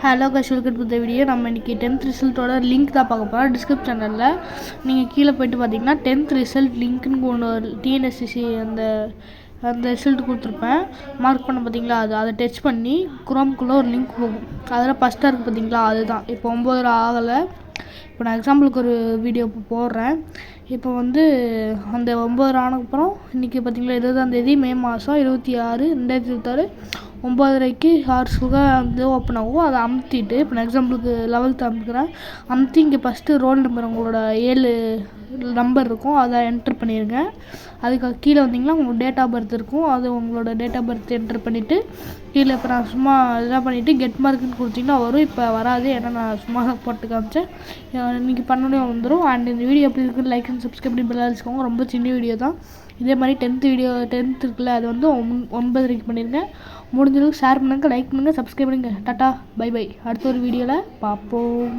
Hello guys, welcome to the video. நம்ம இன்னைக்கு 10th ரிசல்ட்டோட link தான் பார்க்க போகிறோம். டிஸ்கிரிப்ஷனில் நீங்கள் கீழே போய்ட்டு பார்த்தீங்கன்னா 10th ரிசல்ட் லிங்க்னு ஒன்று டிஎன்எஸ்சிசி அந்த ரிசல்ட் கொடுத்துருப்பேன். மார்க் பண்ண பார்த்தீங்களா, அதை டச் பண்ணி குரோம்குள்ளே ஒரு லிங்க் போகும். அதில் ஃபஸ்ட்டாக இருக்குது பார்த்தீங்களா, அதுதான். இப்போ 9 ஆகலை. இப்போ நான் எக்ஸாம்பிளுக்கு ஒரு வீடியோ போடுறேன். இப்போ அந்த 9 ஆனதுக்கப்புறம் இன்றைக்கி பார்த்தீங்களா 20ஆம் தேதி மே மாதம் 26 2026 9:30 ஹார்ஸுக்காக ஓப்பன் ஆகும். அதை அமுத்திட்டு இப்போ நான் எக்ஸாம்பிளுக்கு 11th அமுத்துக்கிறேன். அமுத்தி இங்கே ஃபஸ்ட்டு ரோல் நம்பர் உங்களோட 7 நம்பர் இருக்கும், அதை என்ட்ரு பண்ணிடுங்க. அதுக்கு கீழே வந்தீங்கன்னா உங்கள் டேட் ஆஃப் பர்த் இருக்கும், அது உங்களோட டேட் ஆஃப் பர்த் என்ட்ரு பண்ணிவிட்டு கீழே இப்போ நான் சும்மா இதெல்லாம் பண்ணிவிட்டு கெட் மார்க்குன்னு கொடுத்தீங்கன்னா வரும். இப்போ வராது, ஏன்னா நான் சும்மா போட்டு காமிச்சேன். இன்றைக்கி பண்ணோடனே வந்துடும். அண்ட் இந்த வீடியோ எப்படி இருக்குது லைக் அண்ட் சப்ஸ்கிரைப் பண்ணி பெல் அடிச்சுக்கோங்க. ரொம்ப சின்ன வீடியோ தான். இதே மாதிரி 10th இருக்குல்ல, அது 9:30 பண்ணிடுங்க. முடிஞ்சளவுக்கு ஷேர் பண்ணுங்கள், லைக் பண்ணுங்கள், சப்ஸ்கிரைப் பண்ணுங்கள். Tata bye bye. அடுத்த ஒரு வீடியோவில் பார்ப்போம்.